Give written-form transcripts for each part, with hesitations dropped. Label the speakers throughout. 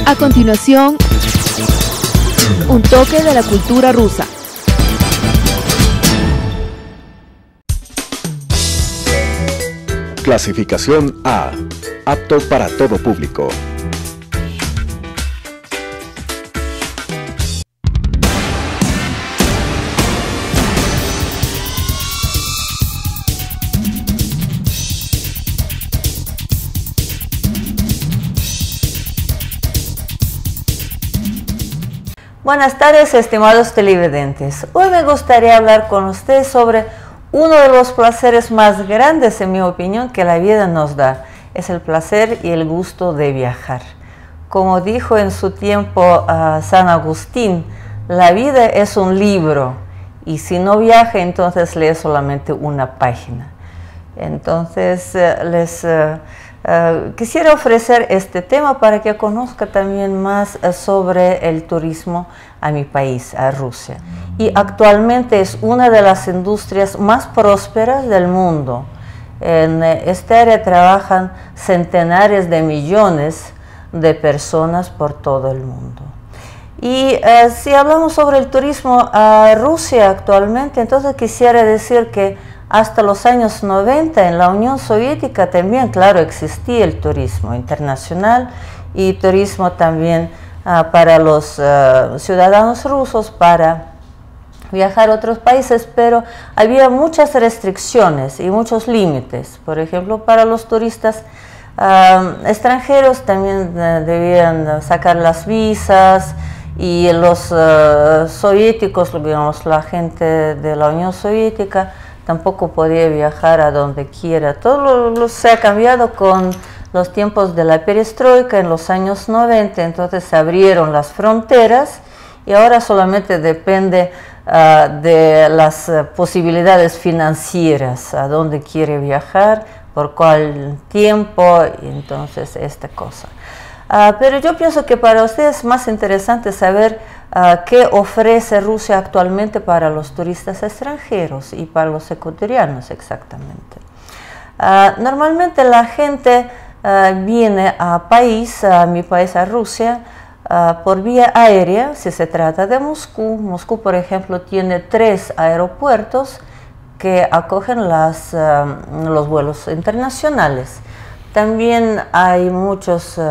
Speaker 1: A continuación, un toque de la cultura rusa.
Speaker 2: Clasificación A. Apto para todo público.
Speaker 3: Buenas tardes, estimados televidentes. Hoy me gustaría hablar con ustedes sobre uno de los placeres más grandes, en mi opinión, que la vida nos da. Es el placer y el gusto de viajar. Como dijo en su tiempo San Agustín, la vida es un libro y si no viaja, entonces lee solamente una página. Entonces, quisiera ofrecer este tema para que conozca también más sobre el turismo a mi país, a Rusia. Y actualmente es una de las industrias más prósperas del mundo. En esta área trabajan centenares de millones de personas por todo el mundo. Y si hablamos sobre el turismo a Rusia actualmente, entonces quisiera decir que hasta los años 90 en la Unión Soviética también, claro, existía el turismo internacional y turismo también para los ciudadanos rusos para viajar a otros países, pero había muchas restricciones y muchos límites. Por ejemplo, para los turistas extranjeros también debían sacar las visas y los soviéticos, digamos, la gente de la Unión Soviética, tampoco podía viajar a donde quiera. Todo se ha cambiado con los tiempos de la perestroika en los años 90, entonces se abrieron las fronteras y ahora solamente depende de las posibilidades financieras, a dónde quiere viajar, por cuál tiempo, y entonces esta cosa. Pero yo pienso que para ustedes es más interesante saber qué ofrece Rusia actualmente para los turistas extranjeros y para los ecuatorianos exactamente. Normalmente la gente viene a mi país, a Rusia, por vía aérea, si se trata de Moscú. Moscú, por ejemplo, tiene 3 aeropuertos que acogen los vuelos internacionales. También hay muchas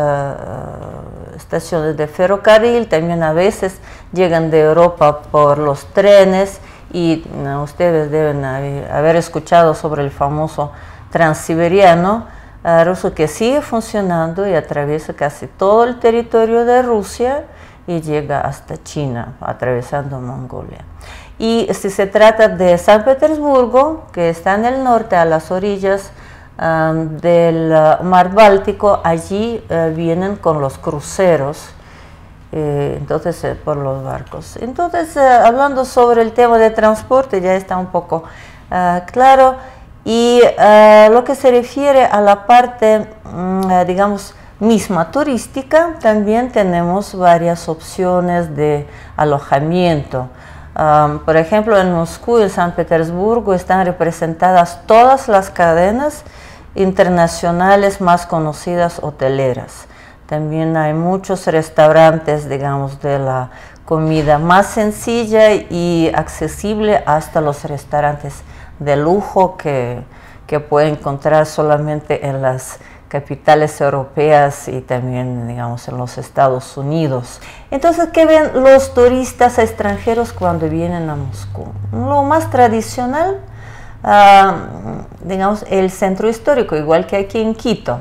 Speaker 3: estaciones de ferrocarril, también a veces llegan de Europa por los trenes y ustedes deben haber escuchado sobre el famoso Transiberiano ruso que sigue funcionando y atraviesa casi todo el territorio de Rusia y llega hasta China, atravesando Mongolia. Y si se trata de San Petersburgo, que está en el norte, a las orillas del mar Báltico, allí vienen con los cruceros, entonces por los barcos. Entonces, hablando sobre el tema de transporte, ya está un poco claro. Y lo que se refiere a la parte, digamos, misma turística, también tenemos varias opciones de alojamiento. Por ejemplo, en Moscú y en San Petersburgo están representadas todas las cadenas internacionales más conocidas hoteleras. También hay muchos restaurantes, digamos, de la comida más sencilla y accesible hasta los restaurantes de lujo que puede encontrar solamente en las capitales europeas y también, digamos, en los Estados Unidos. Entonces, ¿qué ven los turistas extranjeros cuando vienen a Moscú? Lo más tradicional, digamos, el centro histórico, igual que aquí en Quito.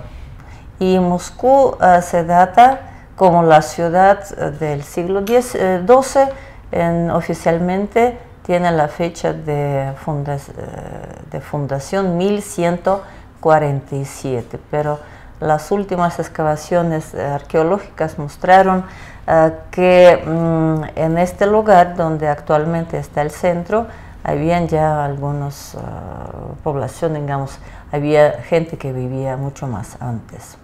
Speaker 3: Y Moscú se data como la ciudad del siglo XII, oficialmente tiene la fecha de fundación 1147, pero las últimas excavaciones arqueológicas mostraron que en este lugar donde actualmente está el centro, habían ya algunas poblaciones, digamos, había gente que vivía mucho más antes.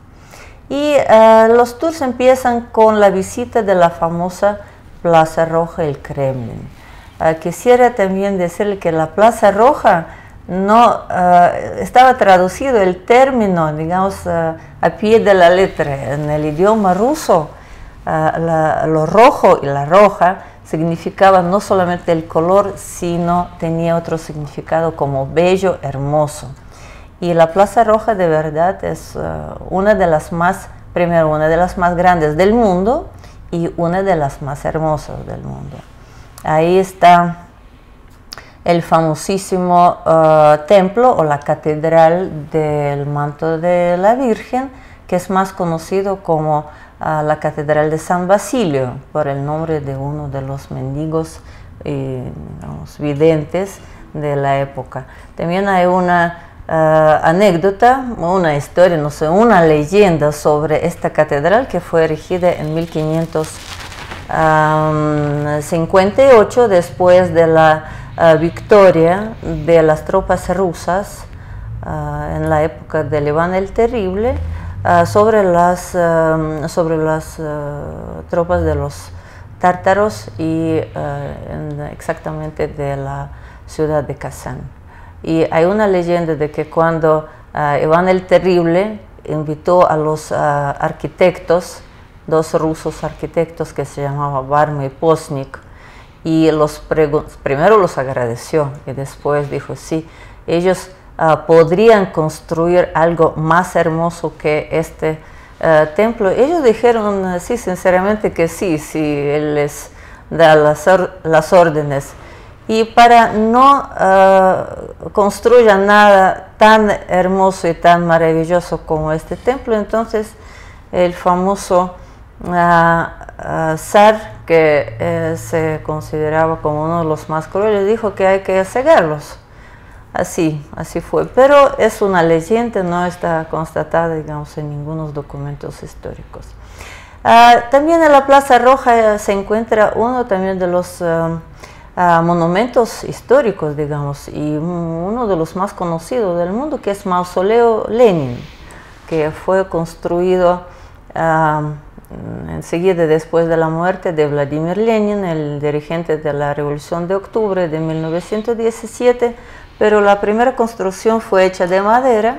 Speaker 3: Y los tours empiezan con la visita de la famosa Plaza Roja, el Kremlin. Quisiera también decirle que la Plaza Roja no estaba traducido el término, digamos, a pie de la letra en el idioma ruso. lo rojo y la roja significaban no solamente el color, sino tenía otro significado como bello, hermoso. Y la Plaza Roja de verdad es una de las más grandes del mundo y una de las más hermosas del mundo. Ahí está el famosísimo templo o la catedral del Manto de la Virgen, que es más conocido como la Catedral de San Basilio, por el nombre de uno de los mendigos videntes de la época. También hay una anécdota, una historia, no sé, una leyenda sobre esta catedral que fue erigida en 1558 después de la victoria de las tropas rusas en la época de Iván el Terrible sobre las tropas de los tártaros y exactamente de la ciudad de Kazán. Y hay una leyenda de que cuando Iván el Terrible invitó a los arquitectos, dos rusos arquitectos que se llamaban Varma y Posnik, y primero los agradeció y después dijo, sí, ellos podrían construir algo más hermoso que este templo. Ellos dijeron, sí, sinceramente que sí, si él les da las órdenes. Y para no construir nada tan hermoso y tan maravilloso como este templo, entonces el famoso zar, que se consideraba como uno de los más crueles, dijo que hay que cegarlos. Así fue, pero es una leyenda, no está constatada, digamos, en ningunos documentos históricos. También en la Plaza Roja se encuentra uno también de los monumentos históricos, digamos, y uno de los más conocidos del mundo, que es Mausoleo Lenin, que fue construido enseguida después de la muerte de Vladimir Lenin, el dirigente de la Revolución de Octubre de 1917, pero la primera construcción fue hecha de madera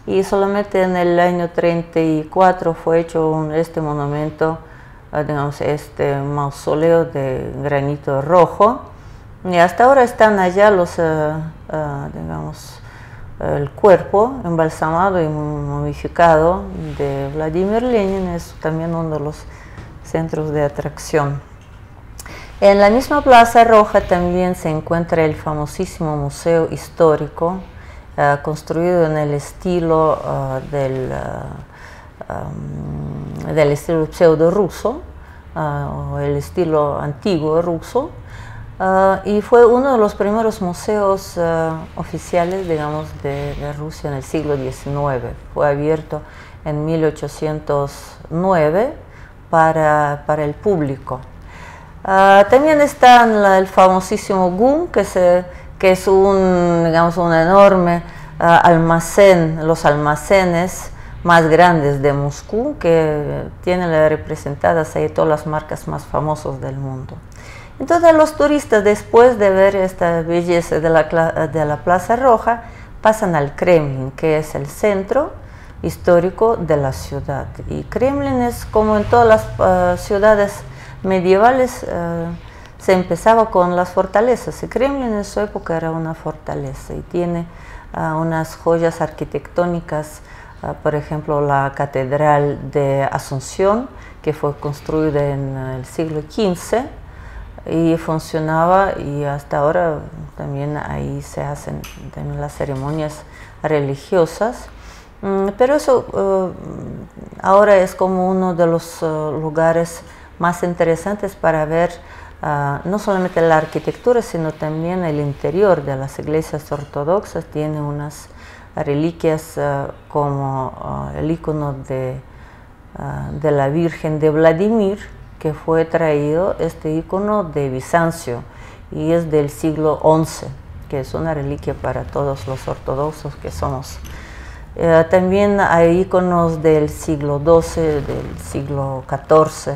Speaker 3: y solamente en el año 34 fue hecho este monumento, digamos, este mausoleo de granito rojo. Y hasta ahora están allá digamos, el cuerpo embalsamado y momificado de Vladimir Lenin, es también uno de los centros de atracción. En la misma Plaza Roja también se encuentra el famosísimo Museo Histórico, construido en el estilo del estilo pseudo-ruso, o el estilo antiguo ruso, y fue uno de los primeros museos oficiales, digamos, de Rusia en el siglo XIX. Fue abierto en 1809 para el público. También está el famosísimo GUM, que es digamos, un enorme almacén, los almacenes más grandes de Moscú, que tienen representadas ahí todas las marcas más famosas del mundo. Entonces los turistas, después de ver esta belleza de la Plaza Roja, pasan al Kremlin, que es el centro histórico de la ciudad. Y Kremlin es como en todas las ciudades medievales, se empezaba con las fortalezas, y Kremlin en su época era una fortaleza y tiene unas joyas arquitectónicas, por ejemplo la Catedral de Asunción, que fue construida en el siglo XV y funcionaba, y hasta ahora también ahí se hacen también las ceremonias religiosas, pero eso ahora es como uno de los lugares más interesantes para ver no solamente la arquitectura, sino también el interior de las iglesias ortodoxas. Tiene unas reliquias como el icono de la Virgen de Vladimir, que fue traído, este icono, de Bizancio, y es del siglo XI, que es una reliquia para todos los ortodoxos que somos. También hay iconos del siglo XII, del siglo XIV,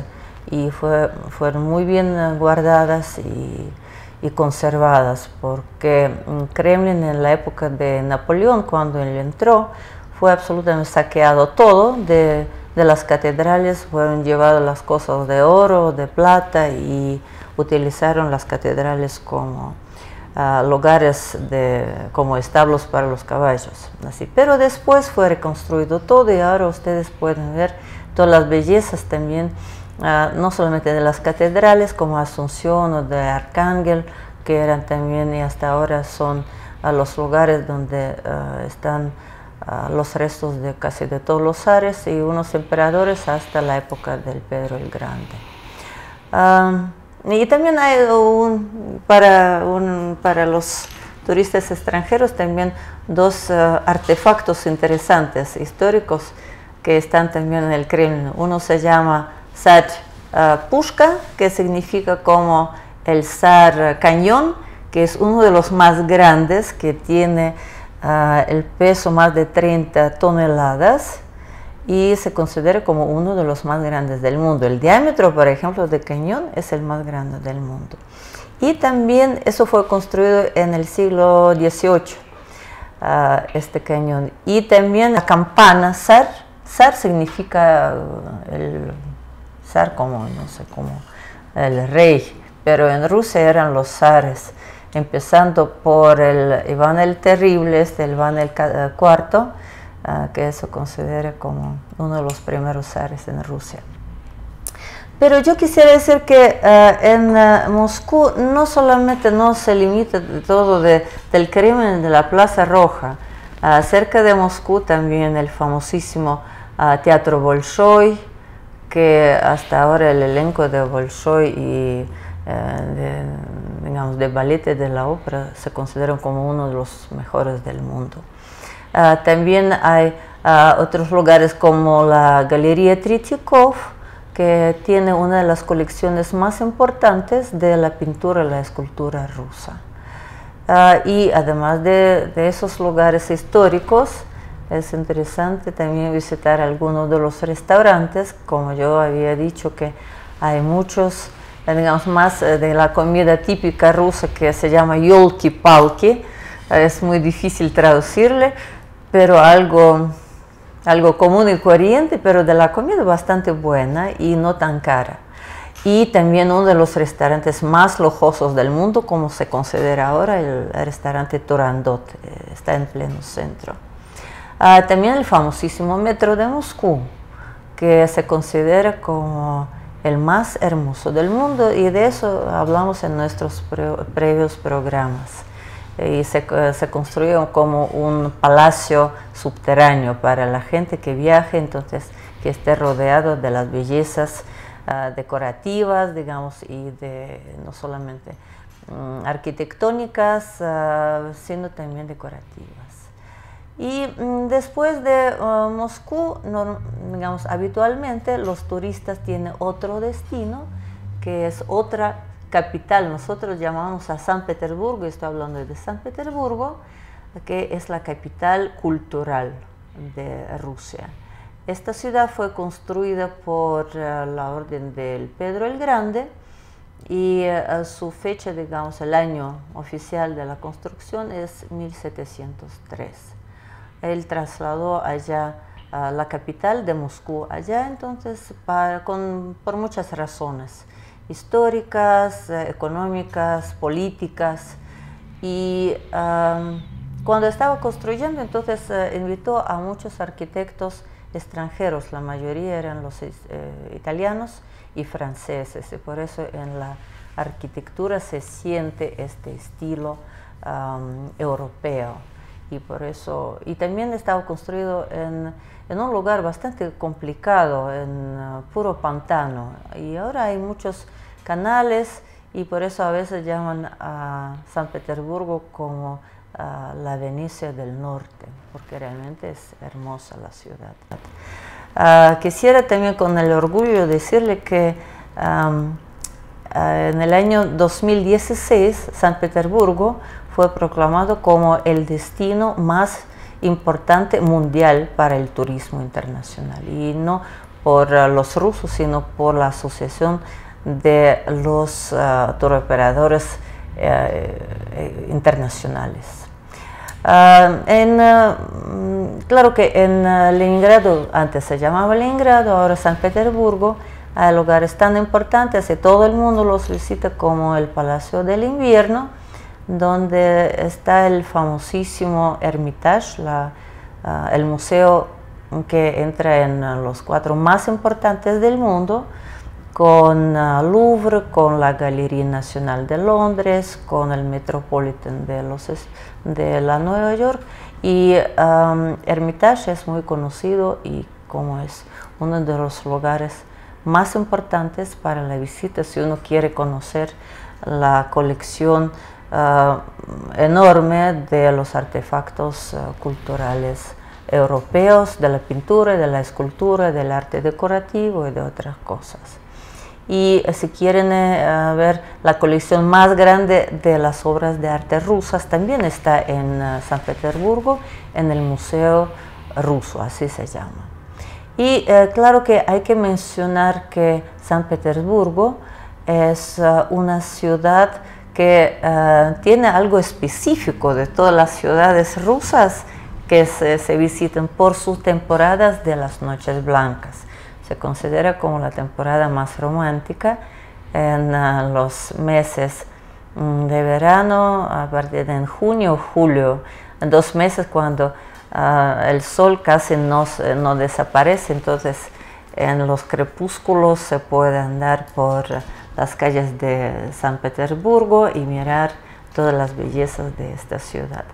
Speaker 3: y fueron muy bien guardadas y conservadas, porque Kremlin en la época de Napoleón, cuando él entró, fue absolutamente saqueado todo, de de las catedrales fueron llevadas las cosas de oro, de plata, y utilizaron las catedrales como lugares como establos para los caballos. Así. Pero después fue reconstruido todo y ahora ustedes pueden ver todas las bellezas también, no solamente de las catedrales como Asunción o de Arcángel, que eran también y hasta ahora son los lugares donde están los restos de casi de todos los zares y unos emperadores hasta la época del Pedro el Grande. Y también hay para los turistas extranjeros también dos artefactos interesantes, históricos, que están también en el Kremlin. Uno se llama Zar Pushka, que significa como el zar cañón, que es uno de los más grandes, que tiene el peso más de 30 toneladas y se considera como uno de los más grandes del mundo. El diámetro, por ejemplo, de cañón es el más grande del mundo. Y también eso fue construido en el siglo XVIII, este cañón. Y también la campana, zar significa el zar como, no sé, como el rey, pero en Rusia eran los zares, empezando por el Iván el Terrible, Iván el IV, que se considera como uno de los primeros zares en Rusia. Pero yo quisiera decir que en Moscú no solamente no se limita todo del Kremlin, de la Plaza Roja. Cerca de Moscú también el famosísimo Teatro Bolshoi, que hasta ahora el elenco de Bolshoi y digamos, de ballet de la ópera se consideran como uno de los mejores del mundo. También hay otros lugares como la Galería Tretiakov, que tiene una de las colecciones más importantes de la pintura y la escultura rusa. Y además de esos lugares históricos, es interesante también visitar algunos de los restaurantes, como yo había dicho que hay muchos, digamos, más de la comida típica rusa que se llama yolki-palki, es muy difícil traducirle, pero algo común y corriente, pero de la comida bastante buena y no tan cara. Y también uno de los restaurantes más lujosos del mundo, como se considera ahora, el restaurante Turandot, está en pleno centro. También el famosísimo metro de Moscú, que se considera como el más hermoso del mundo, y de eso hablamos en nuestros previos programas. Y se construyó como un palacio subterráneo para la gente que viaje, entonces que esté rodeado de las bellezas decorativas, digamos, y no solamente arquitectónicas, sino también decorativas. Y después de Moscú, digamos, habitualmente los turistas tienen otro destino, que es otra capital. Nosotros llamamos a San Petersburgo, estoy hablando de San Petersburgo, que es la capital cultural de Rusia. Esta ciudad fue construida por la orden del Pedro el Grande y su fecha, digamos, el año oficial de la construcción es 1703. Él trasladó allá a la capital de Moscú, allá entonces por muchas razones históricas, económicas, políticas, y cuando estaba construyendo entonces invitó a muchos arquitectos extranjeros, la mayoría eran los italianos y franceses, y por eso en la arquitectura se siente este estilo europeo, y por eso, y también estaba construido en un lugar bastante complicado, en puro pantano, y ahora hay muchos canales, y por eso a veces llaman a San Petersburgo como la Venecia del Norte, porque realmente es hermosa la ciudad. Quisiera también con el orgullo decirle que en el año 2016 San Petersburgo fue proclamado como el destino más importante mundial para el turismo internacional, y no por los rusos, sino por la Asociación de los Touroperadores Internacionales. Claro que en Leningrado, antes se llamaba Leningrado, ahora San Petersburgo, hay lugares tan importantes y todo el mundo los visita como el Palacio del Invierno, donde está el famosísimo Hermitage, el museo que entra en los 4 más importantes del mundo, con Louvre, con la Galería Nacional de Londres, con el Metropolitan de la Nueva York, y Hermitage es muy conocido y como es uno de los lugares más importantes para la visita si uno quiere conocer la colección enorme de los artefactos culturales europeos, de la pintura, de la escultura, del arte decorativo y de otras cosas. Y si quieren ver la colección más grande de las obras de arte rusas, también está en San Petersburgo, en el Museo Ruso, así se llama. Y claro que hay que mencionar que San Petersburgo es una ciudad que tiene algo específico de todas las ciudades rusas que se visitan por sus temporadas de las noches blancas. Se considera como la temporada más romántica en los meses de verano, a partir de junio, julio, 2 meses cuando el sol casi no desaparece, entonces en los crepúsculos se puede andar por las calles de San Petersburgo y mirar todas las bellezas de esta ciudad.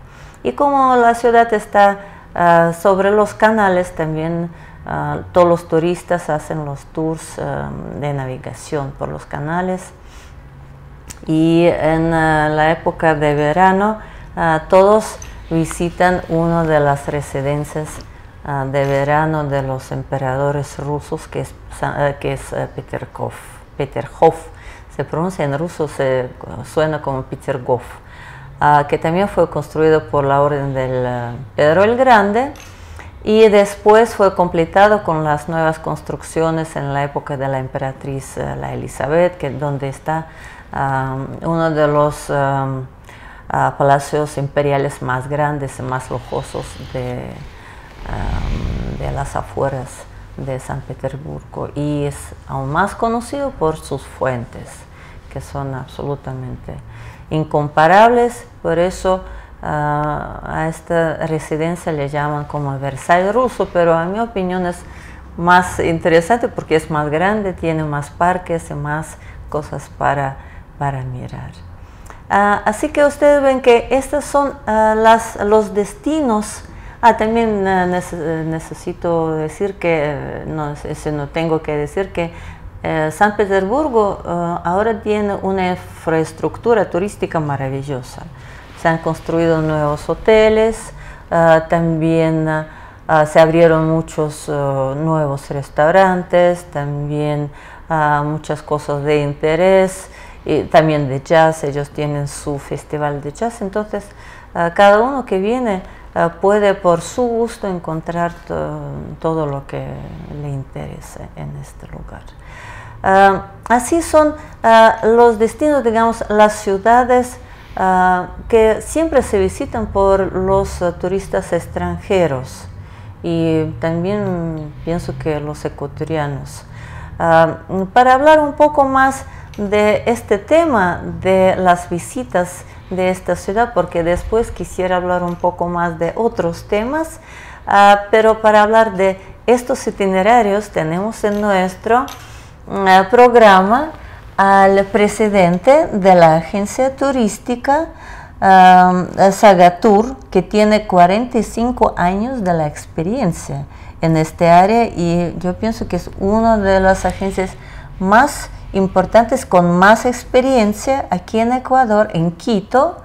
Speaker 3: Y como la ciudad está sobre los canales, también todos los turistas hacen los tours de navegación por los canales. Y en la época de verano todos visitan una de las residencias de verano de los emperadores rusos, que es Peterhof. Se pronuncia en ruso, suena como Petergov, que también fue construido por la orden del Pedro el Grande y después fue completado con las nuevas construcciones en la época de la emperatriz la Elizabeth, donde está uno de los palacios imperiales más grandes y más lujosos de las afueras de San Petersburgo, y es aún más conocido por sus fuentes, que son absolutamente incomparables. Por eso a esta residencia le llaman como Versalles ruso, pero a mi opinión es más interesante porque es más grande, tiene más parques y más cosas para mirar. Así que ustedes ven que estos son los destinos. También necesito decir que, no tengo que decir que San Petersburgo ahora tiene una infraestructura turística maravillosa. Se han construido nuevos hoteles, también se abrieron muchos nuevos restaurantes, también muchas cosas de interés, y también de jazz. Ellos tienen su festival de jazz, entonces cada uno que viene puede por su gusto encontrar todo lo que le interese en este lugar. Así son los destinos, digamos, las ciudades que siempre se visitan por los turistas extranjeros y también pienso que los ecuatorianos. Para hablar un poco más de este tema de las visitas de esta ciudad, porque después quisiera hablar un poco más de otros temas, pero para hablar de estos itinerarios tenemos en nuestro programa al presidente de la agencia turística Sagatur, que tiene 45 años de la experiencia en este área, y yo pienso que es una de las agencias más importantes con más experiencia aquí en Ecuador, en Quito,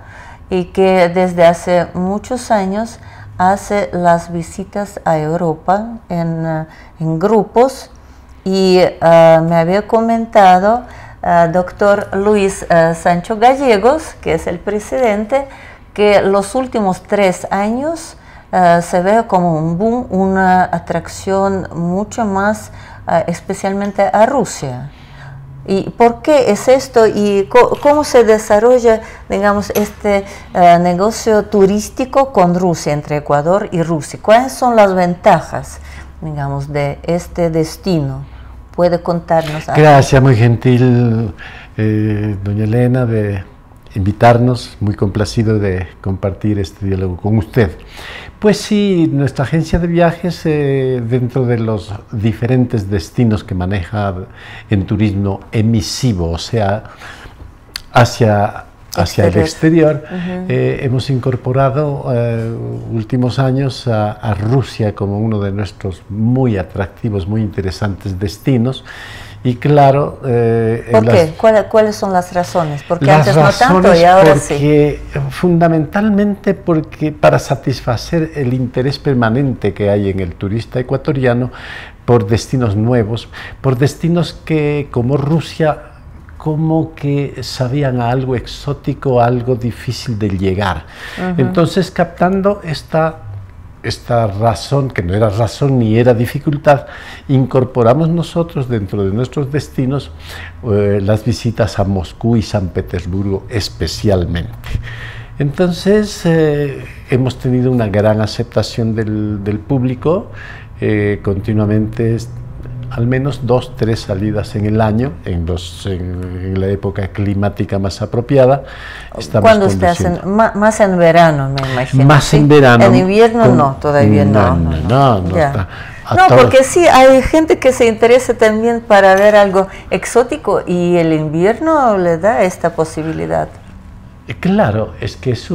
Speaker 3: y que desde hace muchos años hace las visitas a Europa en grupos. Y me había comentado doctor Luis Sancho Gallegos, que es el presidente, que los últimos 3 años se ve como un boom, una atracción mucho más especialmente a Rusia. ¿Y por qué es esto? ¿Y cómo se desarrolla, digamos, este negocio turístico con Rusia, entre Ecuador y Rusia? ¿Cuáles son las ventajas, digamos, de este destino? ¿Puede contarnos algo?
Speaker 4: Gracias, muy gentil, doña Elena, de invitarnos, muy complacido de compartir este diálogo con usted. Pues sí, nuestra agencia de viajes, dentro de los diferentes destinos que maneja en turismo emisivo, o sea, hacia el exterior, hemos incorporado últimos años a Rusia como uno de nuestros muy atractivos, muy interesantes destinos. Y claro...
Speaker 3: ¿Por qué? ¿Cuáles son las razones? Porque antes no tanto y ahora sí.
Speaker 4: Fundamentalmente porque para satisfacer el interés permanente que hay en el turista ecuatoriano por destinos nuevos, por destinos que como Rusia como que sabían a algo exótico, algo difícil de llegar. Entonces, captando esta razón, que no era razón ni era dificultad, incorporamos nosotros dentro de nuestros destinos las visitas a Moscú y San Petersburgo especialmente. Entonces hemos tenido una gran aceptación del público, continuamente al menos 2 o 3 salidas en el año, en la época climática más apropiada.
Speaker 3: ¿Cuándo ustedes más en verano, me imagino?
Speaker 4: Más ¿sí? En verano.
Speaker 3: En invierno no, todavía no.
Speaker 4: No,
Speaker 3: porque sí, hay gente que se interesa también para ver algo exótico y el invierno le da esta posibilidad.
Speaker 4: Claro, es que es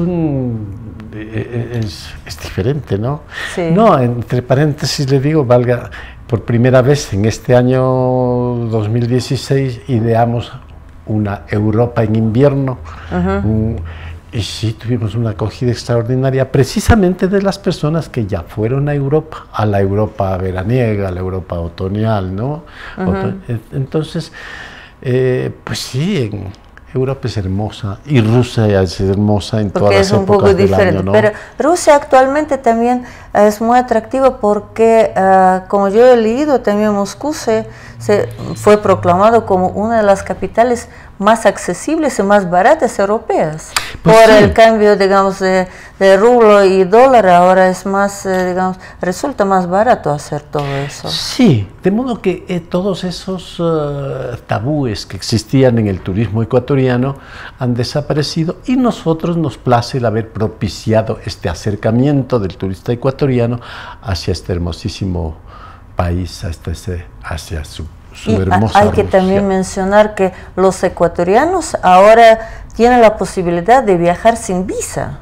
Speaker 4: diferente, ¿no?
Speaker 3: Sí.
Speaker 4: No, entre paréntesis le digo, valga, por primera vez en este año 2016 ideamos una Europa en invierno. Y sí, tuvimos una acogida extraordinaria, precisamente de las personas que ya fueron a Europa, a la Europa veraniega, a la Europa otoñal, ¿no? Entonces, pues sí, Europa es hermosa y Rusia es hermosa en todas las épocas del año, ¿no?
Speaker 3: Pero Rusia actualmente también es muy atractiva porque, como yo he leído, también Moscú se fue proclamado como una de las capitales más accesibles y más baratas europeas.
Speaker 4: Pues
Speaker 3: por
Speaker 4: sí.
Speaker 3: El cambio, digamos, de rublo y dólar, ahora es más, digamos, resulta más barato hacer todo eso.
Speaker 4: Sí, de modo que todos esos tabúes que existían en el turismo ecuatoriano han desaparecido y nosotros nos place el haber propiciado este acercamiento del turista ecuatoriano hacia este hermosísimo país, hacia su hermosa
Speaker 3: Hay que
Speaker 4: Rusia.
Speaker 3: también mencionar que los ecuatorianos ahora tienen la posibilidad de viajar sin visa.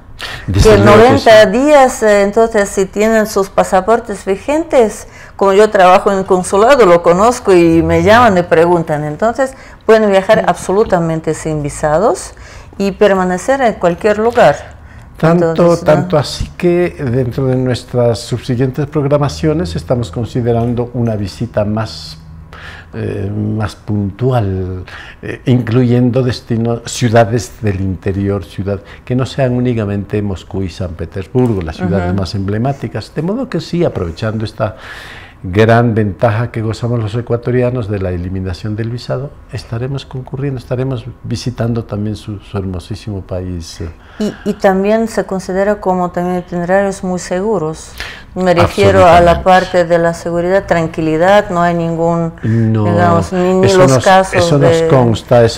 Speaker 4: Desde
Speaker 3: que
Speaker 4: luego
Speaker 3: 90
Speaker 4: que sí.
Speaker 3: días, entonces si tienen sus pasaportes vigentes, como yo trabajo en el consulado, lo conozco y me llaman y preguntan, entonces pueden viajar absolutamente sin visados y permanecer en cualquier lugar.
Speaker 4: Tanto así que dentro de nuestras subsiguientes programaciones estamos considerando una visita más puntual, incluyendo ciudades del interior, que no sean únicamente Moscú y San Petersburgo, las ciudades más emblemáticas, de modo que sí, aprovechando esta gran ventaja que gozamos los ecuatorianos de la eliminación del visado, estaremos concurriendo, estaremos visitando también su hermosísimo país.
Speaker 3: Y también se considera como también itinerarios muy seguros. Me refiero a la parte de la seguridad, tranquilidad, no hay ningún, digamos, ni los casos
Speaker 4: eso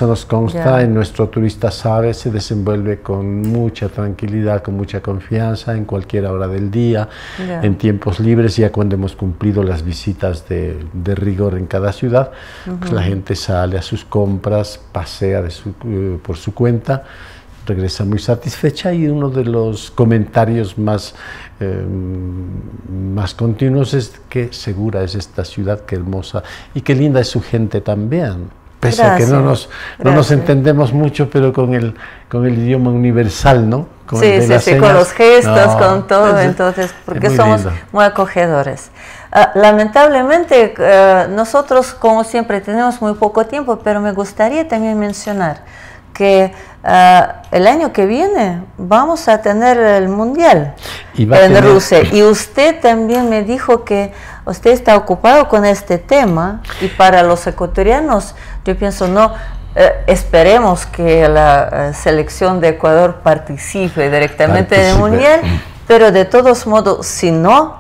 Speaker 4: nos consta, en nuestro turista sabe, se desenvuelve con mucha tranquilidad, con mucha confianza, en cualquier hora del día, en tiempos libres, ya cuando hemos cumplido las visitas de rigor en cada ciudad, pues la gente sale a sus compras, pasea por su cuenta, regresa muy satisfecha y uno de los comentarios más continuos es que segura es esta ciudad, qué hermosa y qué linda es su gente también. Pese a que no nos entendemos mucho, pero con el idioma universal, ¿no?
Speaker 3: Con los gestos, con todo, entonces, porque somos muy acogedores. Lamentablemente, nosotros, como siempre, tenemos muy poco tiempo, pero me gustaría también mencionar que el año que viene vamos a tener el Mundial en Rusia. Y usted también me dijo que usted está ocupado con este tema, y para los ecuatorianos, yo pienso, no, esperemos que la selección de Ecuador participe directamente en el Mundial, pero de todos modos, si no,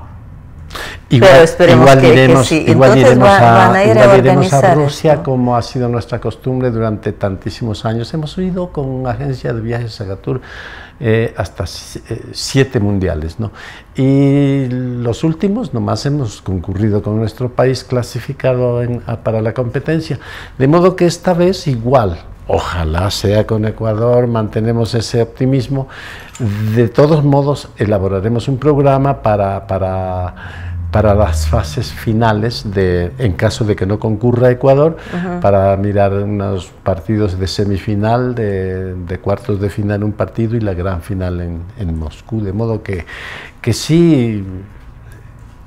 Speaker 3: pero esperemos que sí. Entonces van a ir a organizar
Speaker 4: Rusia
Speaker 3: esto,
Speaker 4: como ha sido nuestra costumbre durante tantísimos años. Hemos ido con una agencia de viajes Sagatur hasta 7 mundiales, ¿no? Y los últimos nomás hemos concurrido con nuestro país clasificado para la competencia, de modo que esta vez igual. Ojalá sea con Ecuador, mantenemos ese optimismo. De todos modos, elaboraremos un programa para las fases finales, en caso de que no concurra Ecuador, para mirar unos partidos de semifinal, de cuartos de final un partido y la gran final en Moscú. De modo que sí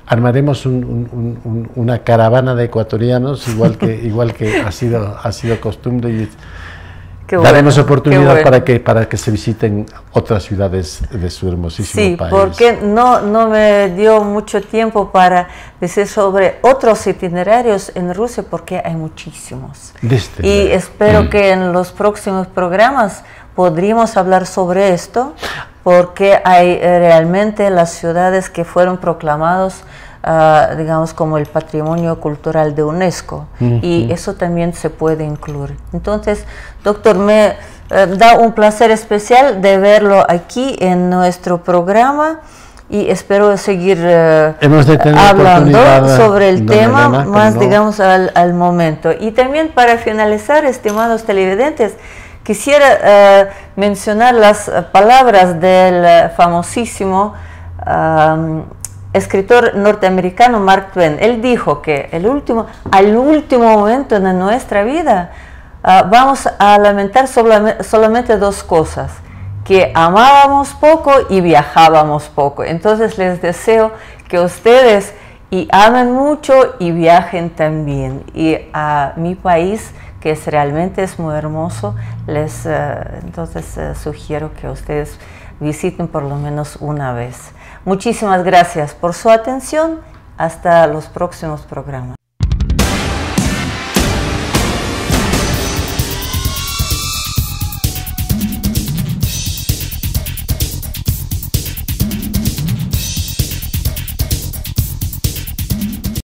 Speaker 4: armaremos una caravana de ecuatorianos, igual que ha sido costumbre, y daremos oportunidad para que se visiten otras ciudades de su hermosísimo país. Sí,
Speaker 3: porque no me dio mucho tiempo para decir sobre otros itinerarios en Rusia, porque hay muchísimos. Y espero que en los próximos programas podríamos hablar sobre esto, porque hay realmente las ciudades que fueron proclamados digamos, como el patrimonio cultural de UNESCO, y eso también se puede incluir. Entonces, doctor, me da un placer especial de verlo aquí en nuestro programa, y espero seguir hablando sobre el tema más, digamos, al momento. Y también, para finalizar, estimados televidentes, quisiera mencionar las palabras del famosísimo escritor norteamericano Mark Twain. Él dijo que al último momento de nuestra vida vamos a lamentar solamente 2 cosas: que amábamos poco y viajábamos poco. Entonces les deseo que ustedes amen mucho y viajen también. Y a mi país, que realmente es muy hermoso, entonces sugiero que ustedes visiten por lo menos una vez. Muchísimas gracias por su atención. Hasta los próximos programas.